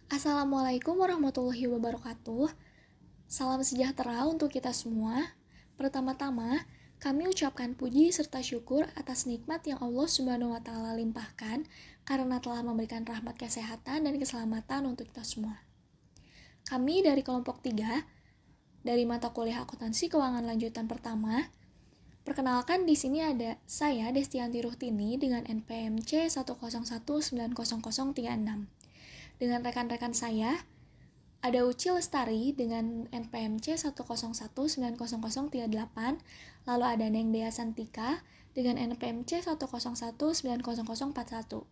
Assalamualaikum warahmatullahi wabarakatuh. Salam sejahtera untuk kita semua. Pertama-tama, kami ucapkan puji serta syukur atas nikmat yang Allah Subhanahu wa taala limpahkan karena telah memberikan rahmat kesehatan dan keselamatan untuk kita semua. Kami dari kelompok 3 dari mata kuliah akuntansi keuangan lanjutan pertama. Perkenalkan, di sini ada saya Destianti Ruhtini dengan NPMC 101900036. Dengan rekan-rekan saya, ada Uci Lestari dengan NPMC 101900038, lalu ada Neng Dea Santika dengan NPMC 101900041.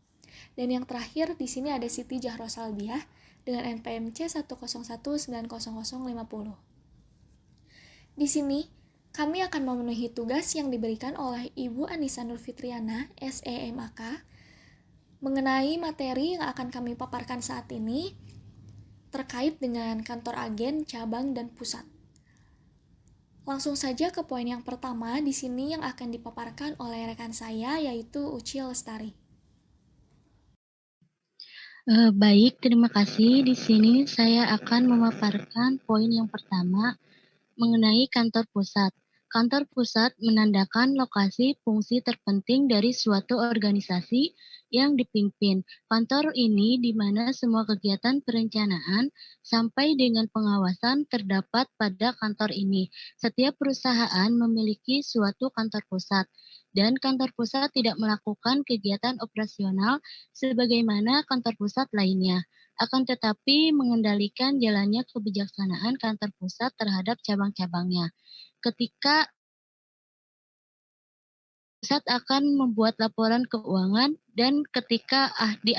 Dan yang terakhir di sini ada Siti Jahro Salbiah dengan NPMC 101900050. Di sini kami akan memenuhi tugas yang diberikan oleh Ibu Anissa Nurfitriana, SEMAK, mengenai materi yang akan kami paparkan saat ini terkait dengan kantor agen, cabang, dan pusat. Langsung saja ke poin yang pertama di sini yang akan dipaparkan oleh rekan saya, yaitu Uci Lestari. Baik, terima kasih. Di sini saya akan memaparkan poin yang pertama mengenai kantor pusat. Kantor pusat menandakan lokasi fungsi terpenting dari suatu organisasi yang dipimpin. Kantor ini di mana semua kegiatan perencanaan sampai dengan pengawasan terdapat pada kantor ini. Setiap perusahaan memiliki suatu kantor pusat dan kantor pusat tidak melakukan kegiatan operasional sebagaimana kantor pusat lainnya, akan tetapi mengendalikan jalannya kebijaksanaan kantor pusat terhadap cabang-cabangnya. Ketika pusat akan membuat laporan keuangan dan ketika di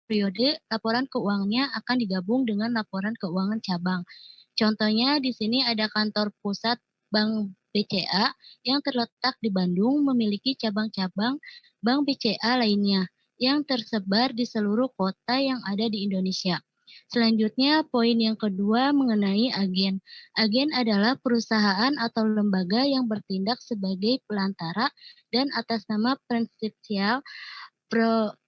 periode laporan keuangannya akan digabung dengan laporan keuangan cabang. Contohnya di sini ada kantor pusat Bank BCA yang terletak di Bandung memiliki cabang-cabang Bank BCA lainnya yang tersebar di seluruh kota yang ada di Indonesia. Selanjutnya, poin yang kedua mengenai agen. Agen adalah perusahaan atau lembaga yang bertindak sebagai pelantara dan atas nama prinsipial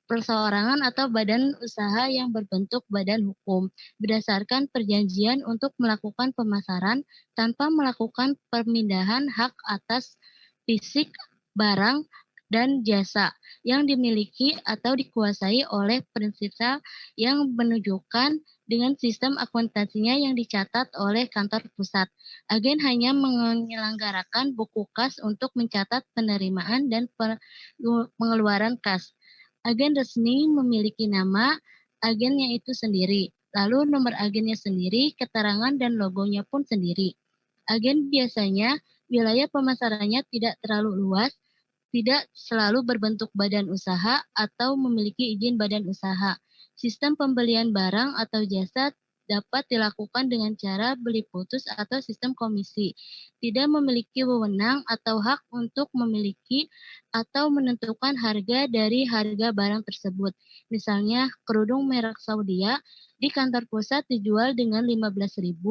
perseorangan atau badan usaha yang berbentuk badan hukum berdasarkan perjanjian untuk melakukan pemasaran tanpa melakukan pemindahan hak atas fisik barang dan jasa yang dimiliki atau dikuasai oleh prinsipal yang menunjukkan dengan sistem akuntansinya yang dicatat oleh kantor pusat. Agen hanya menyelenggarakan buku kas untuk mencatat penerimaan dan pengeluaran kas. Agen resmi memiliki nama agennya itu sendiri, lalu nomor agennya sendiri, keterangan dan logonya pun sendiri. Agen biasanya wilayah pemasarannya tidak terlalu luas, tidak selalu berbentuk badan usaha atau memiliki izin badan usaha. Sistem pembelian barang atau jasa dapat dilakukan dengan cara beli putus atau sistem komisi. Tidak memiliki wewenang atau hak untuk memiliki atau menentukan harga dari harga barang tersebut. Misalnya kerudung merek Saudia di kantor pusat dijual dengan 15.000.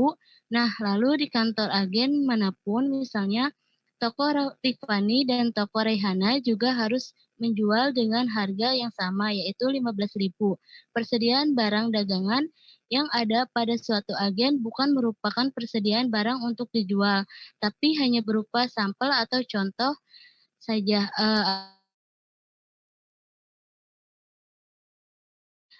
Nah, lalu di kantor agen manapun misalnya toko Tiffany dan toko Rehana juga harus menjual dengan harga yang sama, yaitu 15.000. Persediaan barang dagangan yang ada pada suatu agen bukan merupakan persediaan barang untuk dijual, tapi hanya berupa sampel atau contoh saja.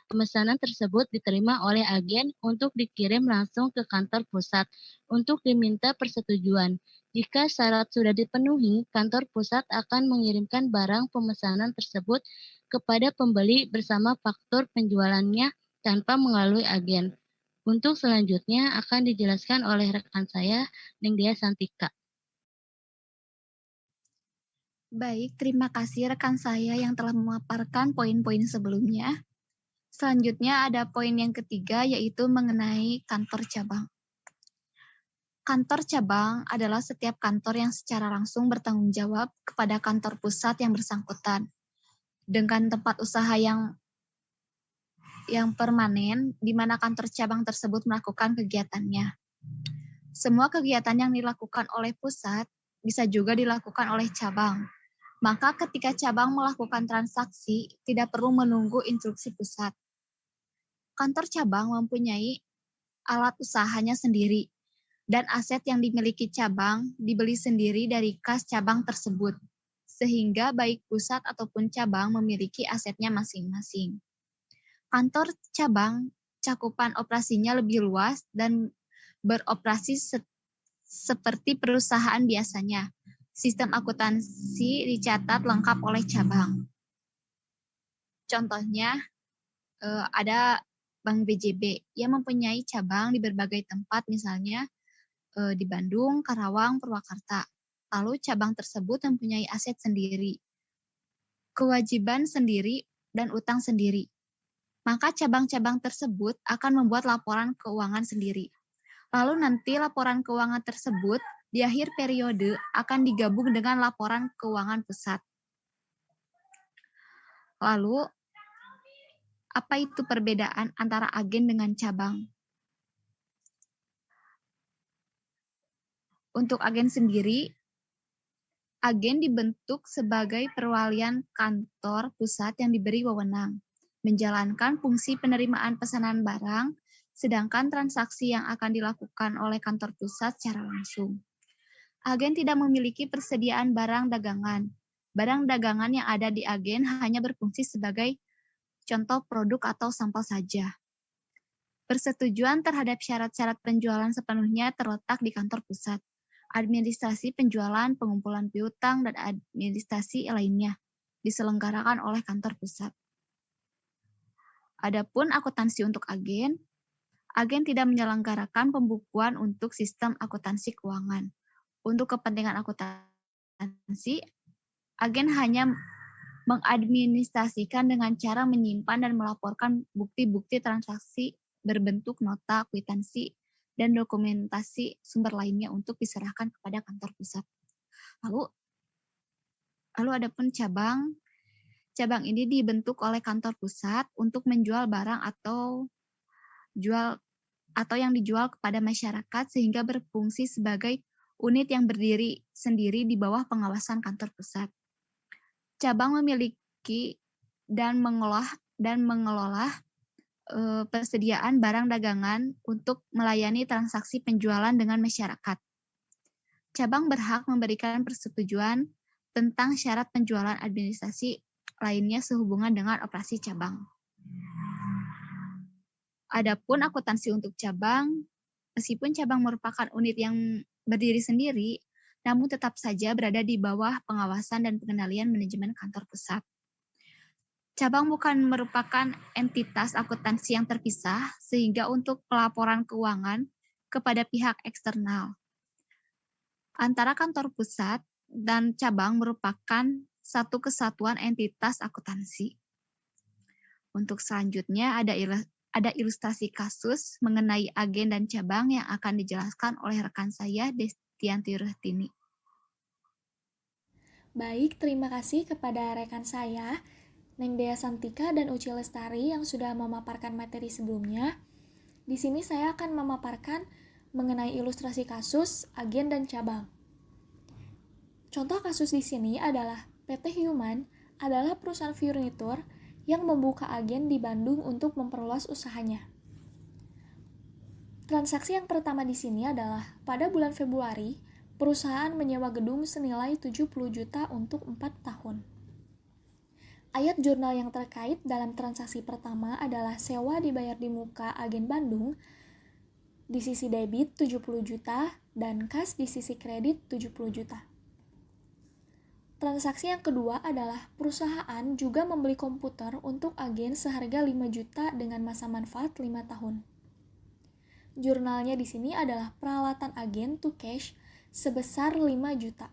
Pemesanan tersebut diterima oleh agen untuk dikirim langsung ke kantor pusat untuk diminta persetujuan. Jika syarat sudah dipenuhi, kantor pusat akan mengirimkan barang pemesanan tersebut kepada pembeli bersama faktur penjualannya tanpa melalui agen. Untuk selanjutnya akan dijelaskan oleh rekan saya, Ningdia Santika. Baik, terima kasih rekan saya yang telah memaparkan poin-poin sebelumnya. Selanjutnya ada poin yang ketiga, yaitu mengenai kantor cabang. Kantor cabang adalah setiap kantor yang secara langsung bertanggung jawab kepada kantor pusat yang bersangkutan, dengan tempat usaha yang permanen, di mana kantor cabang tersebut melakukan kegiatannya. Semua kegiatan yang dilakukan oleh pusat bisa juga dilakukan oleh cabang. Maka ketika cabang melakukan transaksi, tidak perlu menunggu instruksi pusat. Kantor cabang mempunyai alat usahanya sendiri, dan aset yang dimiliki cabang dibeli sendiri dari kas cabang tersebut, sehingga baik pusat ataupun cabang memiliki asetnya masing-masing. Kantor cabang cakupan operasinya lebih luas dan beroperasi seperti perusahaan biasanya. Sistem akuntansi dicatat lengkap oleh cabang. Contohnya, ada Bank BJB yang mempunyai cabang di berbagai tempat, misalnya di Bandung, Karawang, Purwakarta. Lalu cabang tersebut mempunyai aset sendiri, kewajiban sendiri, dan utang sendiri. Maka cabang-cabang tersebut akan membuat laporan keuangan sendiri. Lalu nanti laporan keuangan tersebut di akhir periode akan digabung dengan laporan keuangan pusat. Lalu, apa itu perbedaan antara agen dengan cabang? Untuk agen sendiri, agen dibentuk sebagai perwalian kantor pusat yang diberi wewenang menjalankan fungsi penerimaan pesanan barang, sedangkan transaksi yang akan dilakukan oleh kantor pusat secara langsung. Agen tidak memiliki persediaan barang dagangan. Barang dagangan yang ada di agen hanya berfungsi sebagai contoh produk atau sampel saja. Persetujuan terhadap syarat-syarat penjualan sepenuhnya terletak di kantor pusat. Administrasi penjualan, pengumpulan piutang, dan administrasi lainnya diselenggarakan oleh kantor pusat. Adapun akuntansi untuk agen tidak menyelenggarakan pembukuan untuk sistem akuntansi keuangan. Untuk kepentingan akuntansi, agen hanya mengadministrasikan dengan cara menyimpan dan melaporkan bukti-bukti transaksi berbentuk nota, kwitansi, dan dokumentasi sumber lainnya untuk diserahkan kepada kantor pusat. Lalu adapun cabang ini dibentuk oleh kantor pusat untuk menjual barang atau yang dijual kepada masyarakat sehingga berfungsi sebagai unit yang berdiri sendiri di bawah pengawasan kantor pusat. Cabang memiliki dan mengelola persediaan barang dagangan untuk melayani transaksi penjualan dengan masyarakat. Cabang berhak memberikan persetujuan tentang syarat penjualan administrasi lainnya sehubungan dengan operasi cabang. Adapun akuntansi untuk cabang, meskipun cabang merupakan unit yang berdiri sendiri, namun tetap saja berada di bawah pengawasan dan pengendalian manajemen kantor pusat. Cabang bukan merupakan entitas akuntansi yang terpisah, sehingga untuk pelaporan keuangan kepada pihak eksternal antara kantor pusat dan cabang merupakan satu kesatuan entitas akuntansi. Untuk selanjutnya ada ilustrasi kasus mengenai agen dan cabang yang akan dijelaskan oleh rekan saya, Destianti Ruhtini. Baik, terima kasih kepada rekan saya, Neng Dea Santika dan Uci Lestari yang sudah memaparkan materi sebelumnya. Di sini saya akan memaparkan mengenai ilustrasi kasus, agen, dan cabang. Contoh kasus di sini adalah PT Human adalah perusahaan furnitur yang membuka agen di Bandung untuk memperluas usahanya. Transaksi yang pertama di sini adalah pada bulan Februari, perusahaan menyewa gedung senilai 70 juta untuk 4 tahun. Ayat jurnal yang terkait dalam transaksi pertama adalah sewa dibayar di muka agen Bandung di sisi debit 70 juta dan kas di sisi kredit 70 juta. Transaksi yang kedua adalah perusahaan juga membeli komputer untuk agen seharga 5 juta dengan masa manfaat 5 tahun. Jurnalnya di sini adalah peralatan agen to cash sebesar 5 juta.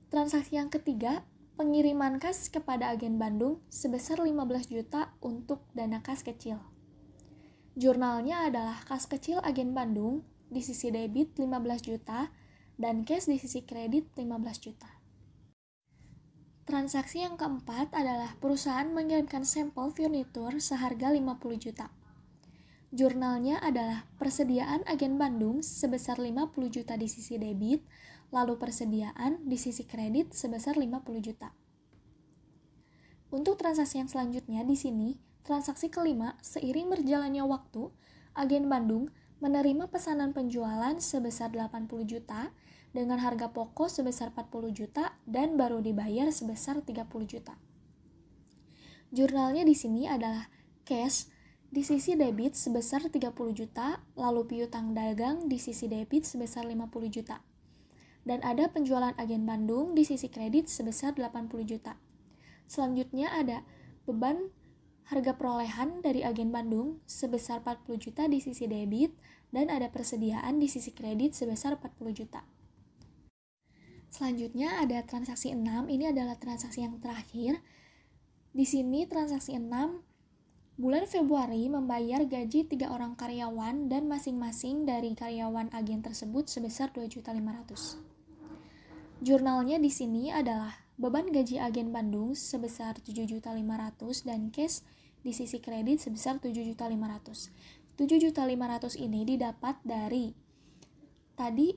Transaksi yang ketiga, pengiriman kas kepada agen Bandung sebesar 15 juta untuk dana kas kecil. Jurnalnya adalah kas kecil agen Bandung di sisi debit 15 juta dan cash di sisi kredit 15 juta. Transaksi yang keempat adalah perusahaan mengirimkan sampel furnitur seharga 50 juta. Jurnalnya adalah persediaan agen Bandung sebesar 50 juta di sisi debit, lalu persediaan di sisi kredit sebesar 50 juta. Untuk transaksi yang selanjutnya di sini, Transaksi kelima, seiring berjalannya waktu, agen Bandung menerima pesanan penjualan sebesar 80 juta dengan harga pokok sebesar 40 juta dan baru dibayar sebesar 30 juta. Jurnalnya di sini adalah cash di sisi debit sebesar 30 juta, lalu piutang dagang di sisi debit sebesar 50 juta. Dan ada penjualan agen Bandung di sisi kredit sebesar 80 juta. Selanjutnya ada beban harga perolehan dari agen Bandung sebesar 40 juta di sisi debit dan ada persediaan di sisi kredit sebesar 40 juta. Selanjutnya ada transaksi 6, ini adalah transaksi yang terakhir. Di sini transaksi 6, bulan Februari membayar gaji 3 orang karyawan dan masing-masing dari karyawan agen tersebut sebesar 2.500.000. Jurnalnya di sini adalah beban gaji agen Bandung sebesar 7.500.000 dan cash di sisi kredit sebesar 7.500.000. 7.500.000 ini didapat dari tadi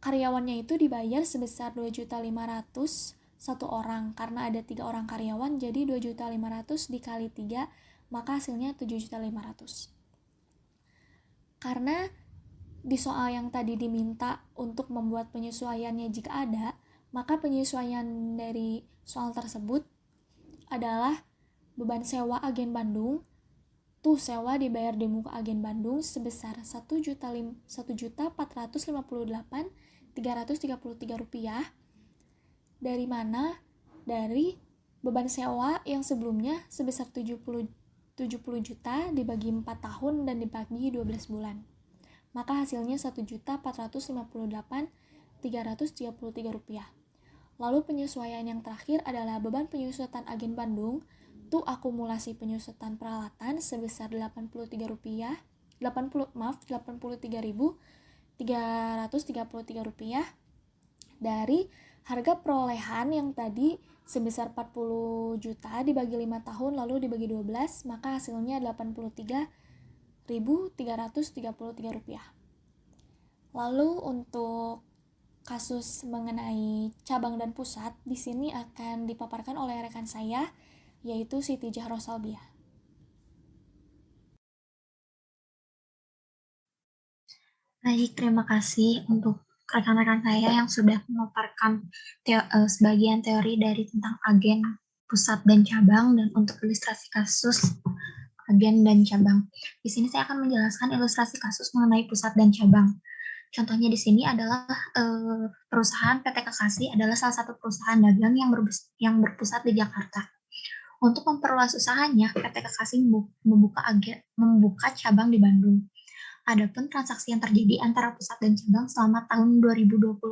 karyawannya itu dibayar sebesar 2.500.000 satu orang, karena ada 3 orang karyawan, jadi 2.500.000 dikali 3, maka hasilnya 7.500.000. Karena di soal yang tadi diminta untuk membuat penyesuaiannya jika ada, maka penyesuaian dari soal tersebut adalah beban sewa agen Bandung. Tuh, sewa dibayar di muka agen Bandung sebesar Rp1.458.333. Dari mana? Dari beban sewa yang sebelumnya sebesar 70 juta dibagi 4 tahun dan dibagi 12 bulan. Maka hasilnya Rp1.458.333. Lalu penyesuaian yang terakhir adalah beban penyusutan agen Bandung. Tuh, akumulasi penyusutan peralatan sebesar Rp83.333 dari harga perolehan yang tadi sebesar 40 juta dibagi 5 tahun lalu dibagi 12, maka hasilnya Rp83.333. Lalu untuk kasus mengenai cabang dan pusat di sini akan dipaparkan oleh rekan saya, yaitu Siti Jahro Salbiah. Baik, terima kasih untuk rekan-rekan saya yang sudah memaparkan sebagian teori dari tentang agen pusat dan cabang dan untuk ilustrasi kasus agen dan cabang. Di sini saya akan menjelaskan ilustrasi kasus mengenai pusat dan cabang. Contohnya di sini adalah perusahaan PT Kekasih adalah salah satu perusahaan dagang yang berpusat di Jakarta. Untuk memperluas usahanya, PT Kekasih membuka cabang di Bandung. Adapun transaksi yang terjadi antara pusat dan cabang selama tahun 2021.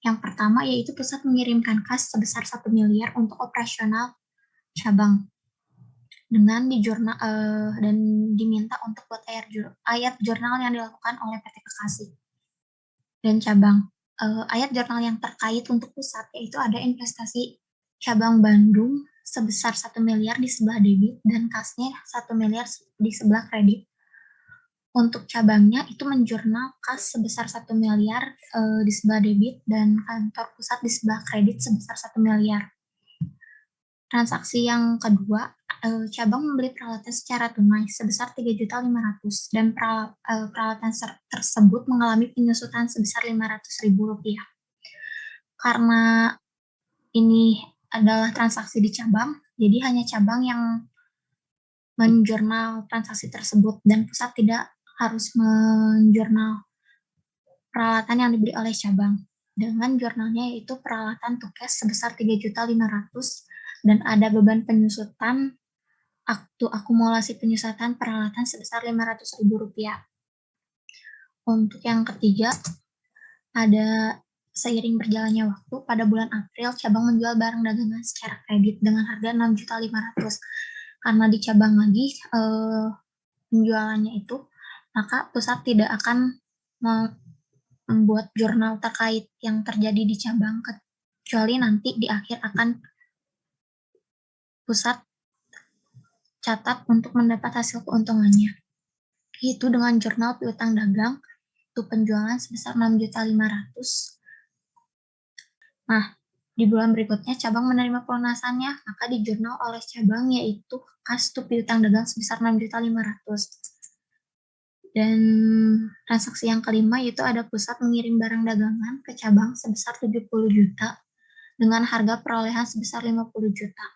Yang pertama yaitu pusat mengirimkan kas sebesar 1 miliar untuk operasional cabang dengan dan diminta untuk buat ayat jurnal yang dilakukan oleh PT Kekasih dan cabang. Ayat jurnal yang terkait untuk pusat yaitu ada investasi cabang Bandung sebesar 1 miliar di sebelah debit dan kasnya 1 miliar di sebelah kredit. Untuk cabangnya itu menjurnal kas sebesar 1 miliar di sebelah debit dan kantor pusat di sebelah kredit sebesar 1 miliar. Transaksi yang kedua, cabang membeli peralatan secara tunai sebesar 3.500.000 dan peralatan tersebut mengalami penyusutan sebesar Rp500.000. Karena ini adalah transaksi di cabang, jadi hanya cabang yang menjurnal transaksi tersebut dan pusat tidak harus menjurnal peralatan yang dibeli oleh cabang. Dengan jurnalnya yaitu peralatan tukes sebesar 3.500.000 dan ada beban penyusutan aktu akumulasi penyusutan peralatan sebesar Rp500.000. Untuk yang ketiga, ada seiring berjalannya waktu, pada bulan April cabang menjual barang dagangan secara kredit dengan harga Rp6.500.000. Karena di cabang lagi penjualannya itu, maka pusat tidak akan membuat jurnal terkait yang terjadi di cabang, kecuali nanti di akhir akan pusat catat untuk mendapat hasil keuntungannya. Itu dengan jurnal piutang dagang, itu penjualan sebesar Rp6.500.000. Nah, Di bulan berikutnya cabang menerima pelunasannya, maka di jurnal oleh cabang yaitu kas tuh piutang dagang sebesar 6.500.000. Dan transaksi yang kelima yaitu ada pusat mengirim barang dagangan ke cabang sebesar 70 juta dengan harga perolehan sebesar 50 juta.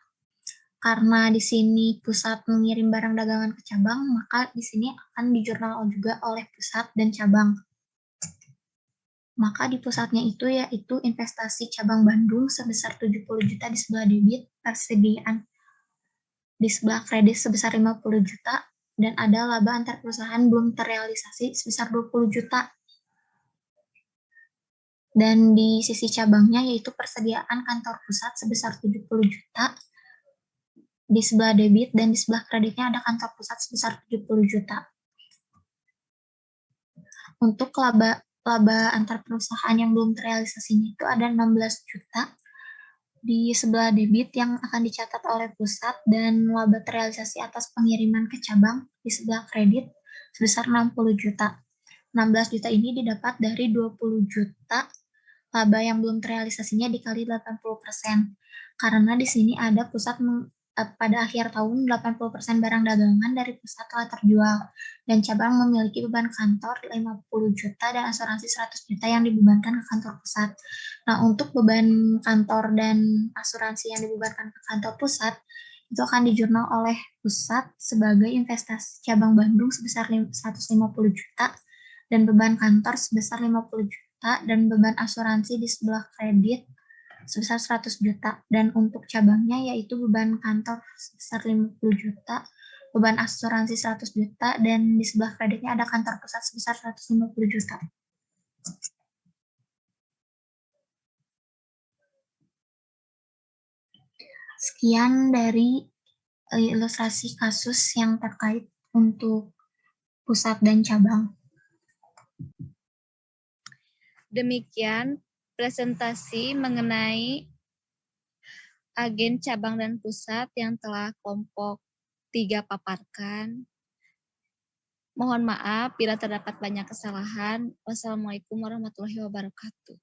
Karena di sini pusat mengirim barang dagangan ke cabang, maka di sini akan dijurnal juga oleh pusat dan cabang. Maka di pusatnya itu yaitu investasi cabang Bandung sebesar 70 juta di sebelah debit, persediaan di sebelah kredit sebesar 50 juta, dan ada laba antar perusahaan belum terrealisasi sebesar 20 juta. Dan di sisi cabangnya yaitu persediaan kantor pusat sebesar 70 juta, di sebelah debit dan di sebelah kreditnya ada kantor pusat sebesar 70 juta. Untuk laba antar perusahaan yang belum terrealisasinya itu ada 16 juta di sebelah debit yang akan dicatat oleh pusat dan laba terrealisasi atas pengiriman ke cabang di sebelah kredit sebesar 60 juta. 16 juta ini didapat dari 20 juta laba yang belum terrealisasinya dikali 80%. Karena di sini ada pusat pada akhir tahun 80% barang dagangan dari pusat telah terjual dan cabang memiliki beban kantor 50 juta dan asuransi 100 juta yang dibebankan ke kantor pusat. Nah, untuk beban kantor dan asuransi yang dibebankan ke kantor pusat itu akan dijurnal oleh pusat sebagai investasi cabang Bandung sebesar 150 juta dan beban kantor sebesar 50 juta dan beban asuransi di sebelah kredit sebesar 100 juta, dan untuk cabangnya yaitu beban kantor sebesar 50 juta, beban asuransi 100 juta, dan di sebelah kreditnya ada kantor pusat sebesar 150 juta. Sekian dari ilustrasi kasus yang terkait untuk pusat dan cabang. Demikian presentasi mengenai agen cabang dan pusat yang telah kelompok 3 paparkan. Mohon maaf bila terdapat banyak kesalahan. Wassalamualaikum warahmatullahi wabarakatuh.